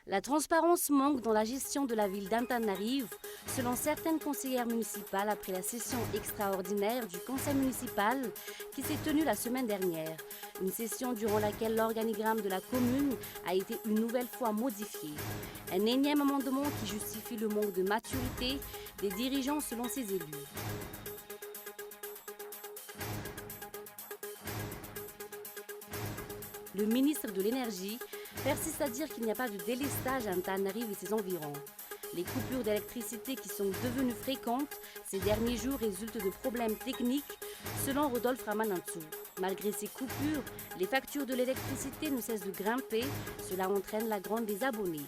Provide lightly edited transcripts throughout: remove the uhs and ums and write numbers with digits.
La transparence manque dans la gestion de la ville d'Antananarivo, selon certaines conseillères municipales après la session extraordinaire du conseil municipal qui s'est tenue la semaine dernière. Une session durant laquelle l'organigramme de la commune a été une nouvelle fois modifié. Un énième amendement qui justifie le manque de maturité des dirigeants selon ses élus. Le ministre de l'Énergie persiste à dire qu'il n'y a pas de délestage à Antananarivo et ses environs. Les coupures d'électricité qui sont devenues fréquentes ces derniers jours résultent de problèmes techniques, selon Rodolphe Ramanantsoa. Malgré ces coupures, les factures de l'électricité ne cessent de grimper. Cela entraîne la grogne des abonnés.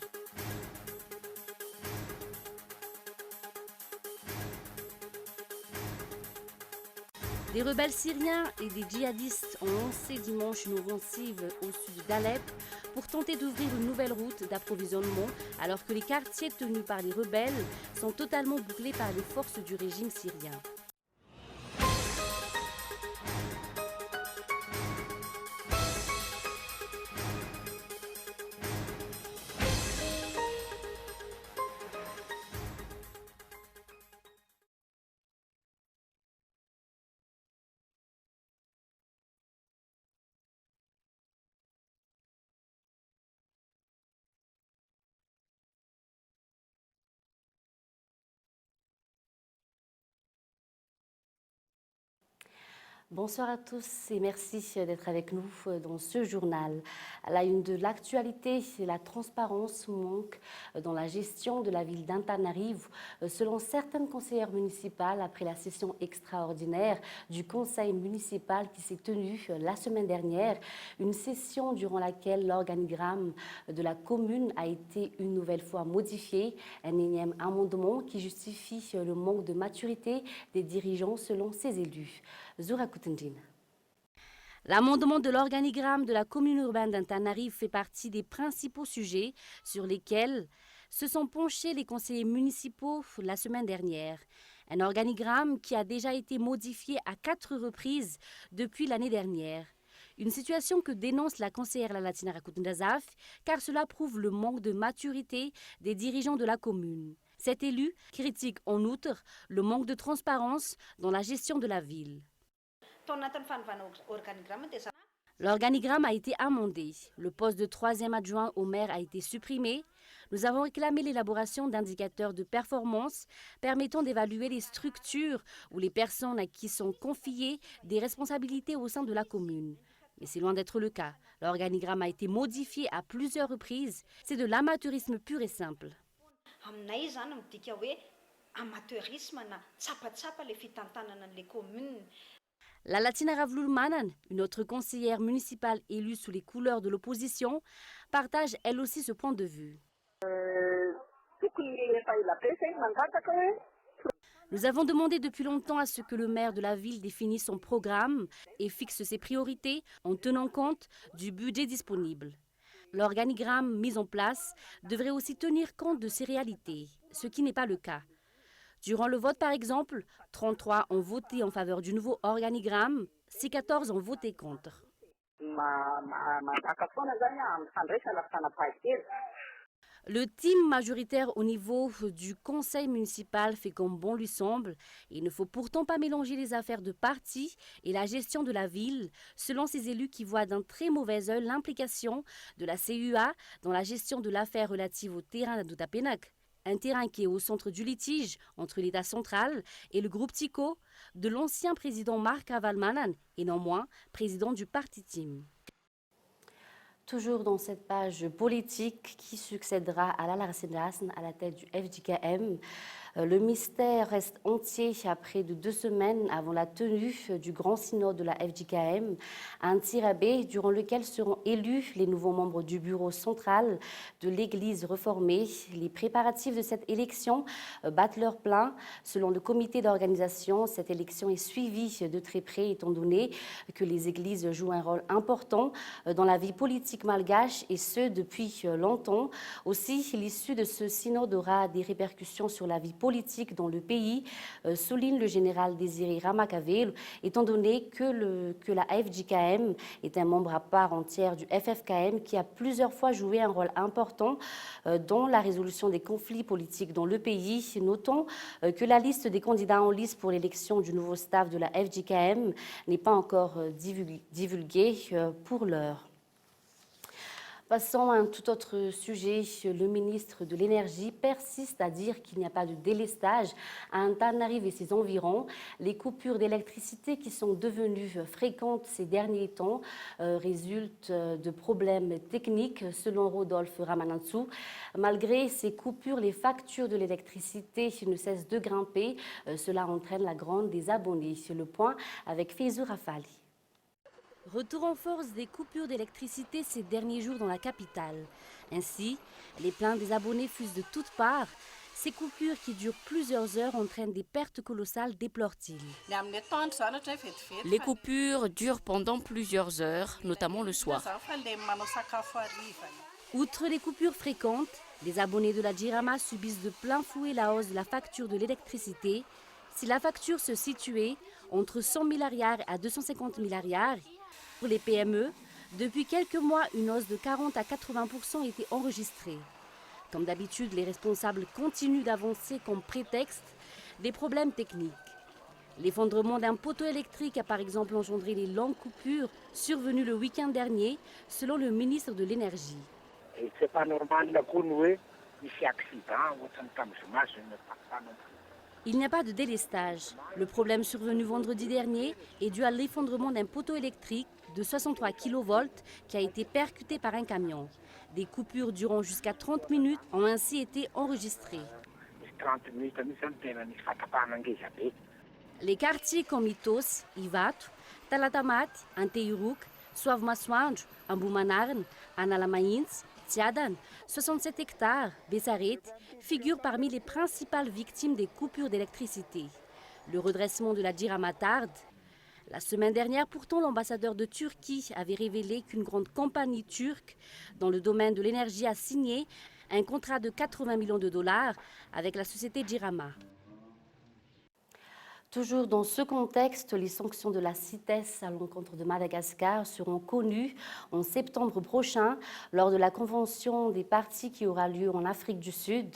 Des rebelles syriens et des djihadistes ont lancé dimanche une offensive au sud d'Alep pour tenter d'ouvrir une nouvelle route d'approvisionnement alors que les quartiers tenus par les rebelles sont totalement bouclés par les forces du régime syrien. Bonsoir à tous et merci d'être avec nous dans ce journal. À la une de l'actualité, la transparence manque dans la gestion de la ville d'Antananarivo, selon certaines conseillères municipales après la session extraordinaire du conseil municipal qui s'est tenue la semaine dernière. Une session durant laquelle l'organigramme de la commune a été une nouvelle fois modifié. Un énième amendement qui justifie le manque de maturité des dirigeants selon ses élus. Zoura Koutendine. L'amendement de l'organigramme de la commune urbaine d'Antananarivo fait partie des principaux sujets sur lesquels se sont penchés les conseillers municipaux la semaine dernière. Un organigramme qui a déjà été modifié à 4 reprises depuis l'année dernière. Une situation que dénonce la conseillère Lalatina Rakutundazaf car cela prouve le manque de maturité des dirigeants de la commune. Cet élu critique en outre le manque de transparence dans la gestion de la ville. L'organigramme a été amendé. Le poste de 3e adjoint au maire a été supprimé. Nous avons réclamé l'élaboration d'indicateurs de performance permettant d'évaluer les structures ou les personnes à qui sont confiées des responsabilités au sein de la commune. Mais c'est loin d'être le cas. L'organigramme a été modifié à plusieurs reprises. C'est de l'amateurisme pur et simple. La Latina Ravloulmanan, une autre conseillère municipale élue sous les couleurs de l'opposition, partage elle aussi ce point de vue. Nous avons demandé depuis longtemps à ce que le maire de la ville définisse son programme et fixe ses priorités en tenant compte du budget disponible. L'organigramme mis en place devrait aussi tenir compte de ces réalités, ce qui n'est pas le cas. Durant le vote, par exemple, 33 ont voté en faveur du nouveau organigramme, 14 ont voté contre. Le team majoritaire au niveau du conseil municipal fait comme bon lui semble. Il ne faut pourtant pas mélanger les affaires de parti et la gestion de la ville, selon ces élus qui voient d'un très mauvais œil l'implication de la CUA dans la gestion de l'affaire relative au terrain d'Outapenac. Un terrain qui est au centre du litige entre l'État central et le groupe TICO de l'ancien président Marc Avalmanan et non moins président du parti Team. Toujours dans cette page politique qui succédera à Lala Rassendassen à la tête du FJKM. Le mystère reste entier après de 2 semaines avant la tenue du grand synode de la FJKM à Antsirabe, durant lequel seront élus les nouveaux membres du bureau central de l'Église réformée. Les préparatifs de cette élection battent leur plein. Selon le comité d'organisation, cette élection est suivie de très près étant donné que les églises jouent un rôle important dans la vie politique malgache et ce depuis longtemps. Aussi, l'issue de ce synode aura des répercussions sur la vie politique dans le pays, souligne le général Désiré Ramakavelu, étant donné que la FJKM est un membre à part entière du FFKM qui a plusieurs fois joué un rôle important dans la résolution des conflits politiques dans le pays. Notons que la liste des candidats en lice pour l'élection du nouveau staff de la FJKM n'est pas encore divulguée pour l'heure. Passons à un tout autre sujet. Le ministre de l'Énergie persiste à dire qu'il n'y a pas de délestage à Antananarive et ses environs. Les coupures d'électricité qui sont devenues fréquentes ces derniers temps résultent de problèmes techniques, selon Rodolphe Ramanantsoa. Malgré ces coupures, les factures de l'électricité ne cessent de grimper. Cela entraîne la grande des abonnés. Le point avec Fezou Rafali. Retour en force des coupures d'électricité ces derniers jours dans la capitale. Ainsi, les plaintes des abonnés fusent de toutes parts. Ces coupures qui durent plusieurs heures entraînent des pertes colossales, déplore-t-il. Les coupures durent pendant plusieurs heures, notamment le soir. Outre les coupures fréquentes, les abonnés de la Jirama subissent de plein fouet la hausse de la facture de l'électricité. Si la facture se situait entre 100 milliards à 250 milliards, pour les PME, depuis quelques mois, une hausse de 40 à 80% a été enregistrée. Comme d'habitude, les responsables continuent d'avancer comme prétexte des problèmes techniques. L'effondrement d'un poteau électrique a par exemple engendré les longues coupures survenues le week-end dernier, selon le ministre de l'Énergie. C'est pas normal ici accident, Il n'y a pas de délestage. Le problème survenu vendredi dernier est dû à l'effondrement d'un poteau électrique de 63 kV qui a été percuté par un camion. Des coupures durant jusqu'à 30 minutes ont ainsi été enregistrées. Les quartiers comme Itos, Ivato, Talatamat, Anteiruk, Suavmaswanj, Ambumanarn, Analamains, Tiadan, 67 hectares, Bessaret, figurent parmi les principales victimes des coupures d'électricité. Le redressement de la Jirama tarde. La semaine dernière, pourtant, l'ambassadeur de Turquie avait révélé qu'une grande compagnie turque dans le domaine de l'énergie a signé un contrat de 80 millions de dollars avec la société Jirama. Toujours dans ce contexte, les sanctions de la CITES à l'encontre de Madagascar seront connues en septembre prochain lors de la convention des parties qui aura lieu en Afrique du Sud.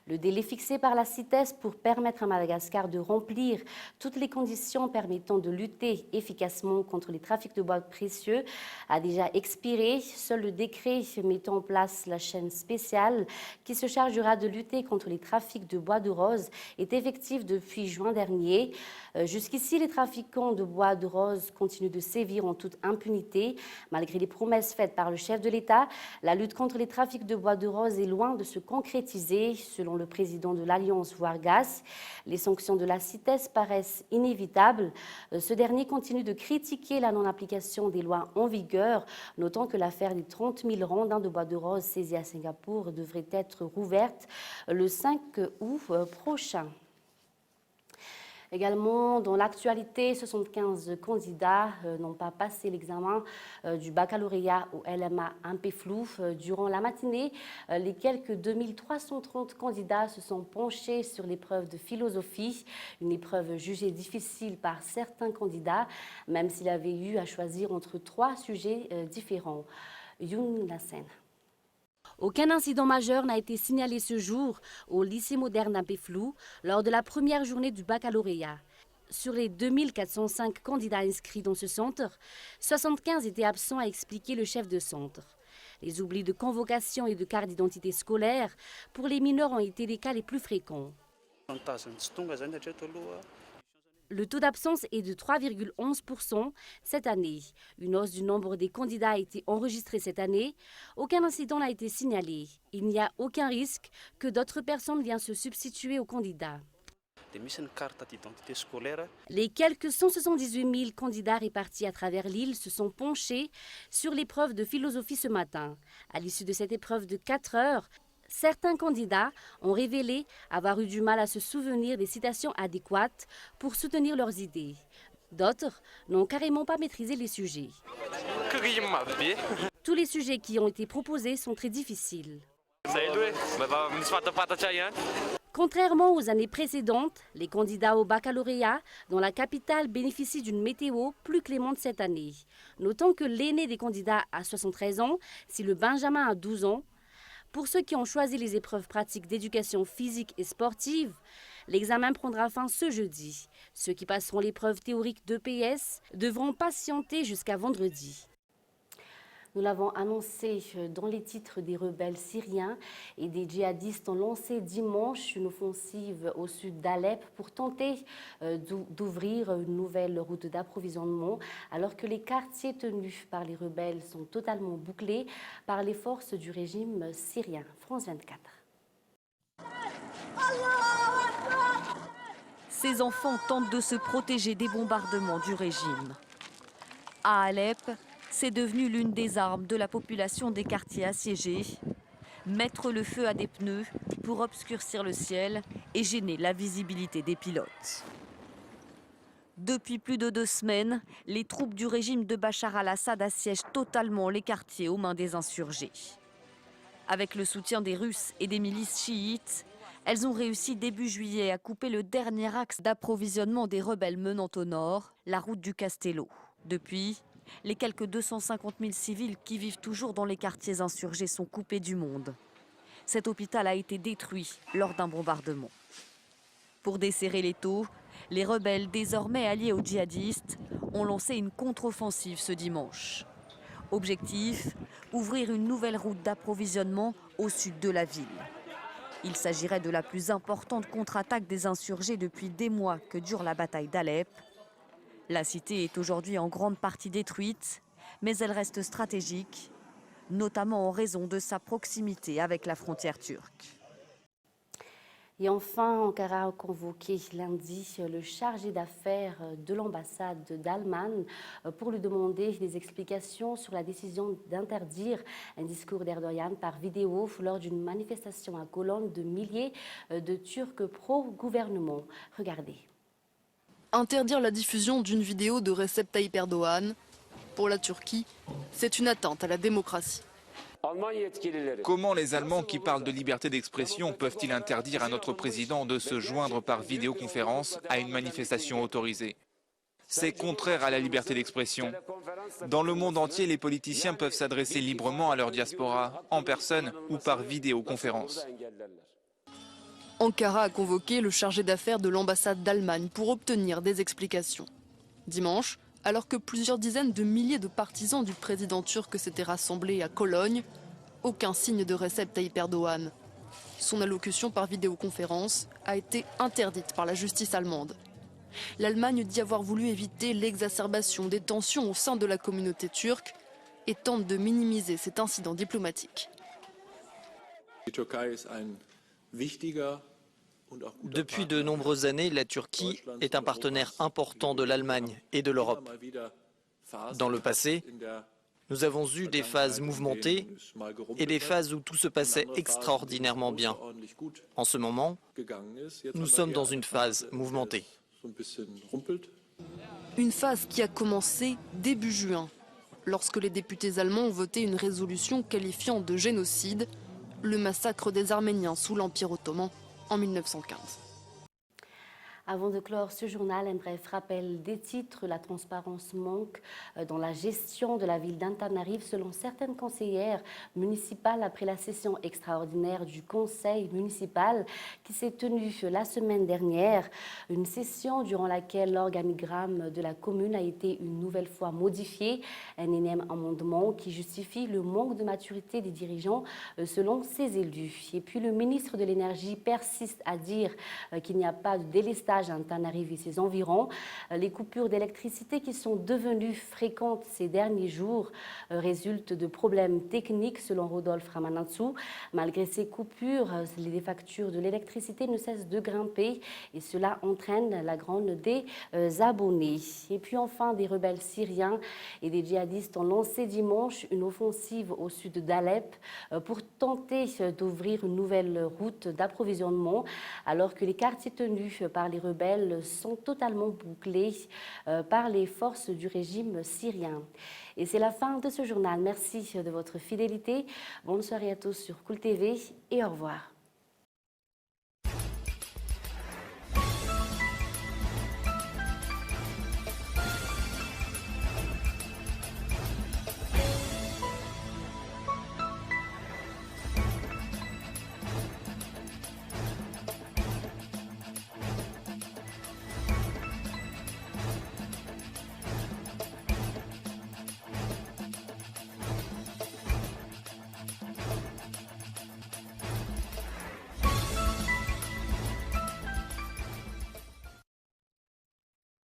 Le délai fixé par la CITES pour permettre à Madagascar de remplir toutes les conditions permettant de lutter efficacement contre les trafics de bois précieux a déjà expiré. Seul le décret mettant en place la chaîne spéciale qui se chargera de lutter contre les trafics de bois de rose est effectif depuis juin dernier. Jusqu'ici, les trafiquants de bois de rose continuent de sévir en toute impunité. Malgré les promesses faites par le chef de l'État, la lutte contre les trafics de bois de rose est loin de se concrétiser. Selon le président de l'Alliance Vargas, les sanctions de la CITES paraissent inévitables. Ce dernier continue de critiquer la non-application des lois en vigueur, notant que l'affaire des 30 000 rondins de bois de rose saisis à Singapour devrait être rouverte le 5 août prochain. Également, dans l'actualité, 75 candidats n'ont pas passé l'examen du baccalauréat au LMA Ampeflou. Durant la matinée, les quelques 2330 candidats se sont penchés sur l'épreuve de philosophie, une épreuve jugée difficile par certains candidats, même s'il avait eu à choisir entre 3 sujets différents. Youn Lassen. Aucun incident majeur n'a été signalé ce jour au lycée moderne d'Ampeflou lors de la première journée du baccalauréat. Sur les 2405 candidats inscrits dans ce centre, 75 étaient absents, a expliqué le chef de centre. Les oublis de convocation et de carte d'identité scolaire pour les mineurs ont été les cas les plus fréquents. Le taux d'absence est de 3,11% cette année. Une hausse du nombre des candidats a été enregistrée cette année. Aucun incident n'a été signalé. Il n'y a aucun risque que d'autres personnes viennent se substituer aux candidats. Les quelques 178 000 candidats répartis à travers l'île se sont penchés sur l'épreuve de philosophie ce matin. À l'issue de cette épreuve de 4 heures, certains candidats ont révélé avoir eu du mal à se souvenir des citations adéquates pour soutenir leurs idées. D'autres n'ont carrément pas maîtrisé les sujets. Tous les sujets qui ont été proposés sont très difficiles. Contrairement aux années précédentes, les candidats au baccalauréat dans la capitale bénéficient d'une météo plus clémente cette année. Notons que l'aîné des candidats a 73 ans, si le Benjamin a 12 ans. Pour ceux qui ont choisi les épreuves pratiques d'éducation physique et sportive, l'examen prendra fin ce jeudi. Ceux qui passeront l'épreuve théorique d'EPS devront patienter jusqu'à vendredi. Nous l'avons annoncé dans les titres, des rebelles syriens et des djihadistes ont lancé dimanche une offensive au sud d'Alep pour tenter d'ouvrir une nouvelle route d'approvisionnement alors que les quartiers tenus par les rebelles sont totalement bouclés par les forces du régime syrien. France 24. Ces enfants tentent de se protéger des bombardements du régime. À Alep, c'est devenu l'une des armes de la population des quartiers assiégés. Mettre le feu à des pneus pour obscurcir le ciel et gêner la visibilité des pilotes. Depuis plus de 2 semaines, les troupes du régime de Bachar al-Assad assiègent totalement les quartiers aux mains des insurgés. Avec le soutien des Russes et des milices chiites, elles ont réussi début juillet à couper le dernier axe d'approvisionnement des rebelles menant au nord, la route du Castello. Depuis, les quelques 250 000 civils qui vivent toujours dans les quartiers insurgés sont coupés du monde. Cet hôpital a été détruit lors d'un bombardement. Pour desserrer l'étau, les rebelles, désormais alliés aux djihadistes, ont lancé une contre-offensive ce dimanche. Objectif, ouvrir une nouvelle route d'approvisionnement au sud de la ville. Il s'agirait de la plus importante contre-attaque des insurgés depuis des mois que dure la bataille d'Alep. La cité est aujourd'hui en grande partie détruite, mais elle reste stratégique, notamment en raison de sa proximité avec la frontière turque. Et enfin, Ankara a convoqué lundi le chargé d'affaires de l'ambassade d'Allemagne pour lui demander des explications sur la décision d'interdire un discours d'Erdogan par vidéo lors d'une manifestation à Cologne de milliers de Turcs pro-gouvernement. Regardez. Interdire la diffusion d'une vidéo de Recep Tayyip Erdogan, pour la Turquie, c'est une atteinte à la démocratie. Comment les Allemands qui parlent de liberté d'expression peuvent-ils interdire à notre président de se joindre par vidéoconférence à une manifestation autorisée? C'est contraire à la liberté d'expression. Dans le monde entier, les politiciens peuvent s'adresser librement à leur diaspora, en personne ou par vidéoconférence. Ankara a convoqué le chargé d'affaires de l'ambassade d'Allemagne pour obtenir des explications. Dimanche, alors que plusieurs dizaines de milliers de partisans du président turc s'étaient rassemblés à Cologne, aucun signe de Recep Tayyip Erdogan. Son allocution par vidéoconférence a été interdite par la justice allemande. L'Allemagne dit avoir voulu éviter l'exacerbation des tensions au sein de la communauté turque et tente de minimiser cet incident diplomatique. Depuis de nombreuses années, la Turquie est un partenaire important de l'Allemagne et de l'Europe. Dans le passé, nous avons eu des phases mouvementées et des phases où tout se passait extraordinairement bien. En ce moment, nous sommes dans une phase mouvementée. Une phase qui a commencé début juin, lorsque les députés allemands ont voté une résolution qualifiant de génocide le massacre des Arméniens sous l'Empire ottoman en 1915. Avant de clore ce journal, un bref rappel des titres. La transparence manque dans la gestion de la ville d'Antananarive selon certaines conseillères municipales après la session extraordinaire du conseil municipal qui s'est tenue la semaine dernière. Une session durant laquelle l'organigramme de la commune a été une nouvelle fois modifié. Un énième amendement qui justifie le manque de maturité des dirigeants selon ses élus. Et puis le ministre de l'Énergie persiste à dire qu'il n'y a pas de délestage à Antananarive et ses environs. Les coupures d'électricité qui sont devenues fréquentes ces derniers jours résultent de problèmes techniques selon Rodolphe Ramanansou. Malgré ces coupures, les factures de l'électricité ne cessent de grimper et cela entraîne la grogne des abonnés. Et puis enfin, des rebelles syriens et des djihadistes ont lancé dimanche une offensive au sud d'Alep pour tenter d'ouvrir une nouvelle route d'approvisionnement alors que les quartiers tenus par les rebelles sont totalement bouclés par les forces du régime syrien. Et c'est la fin de ce journal. Merci de votre fidélité. Bonne soirée à tous sur Cool TV et au revoir.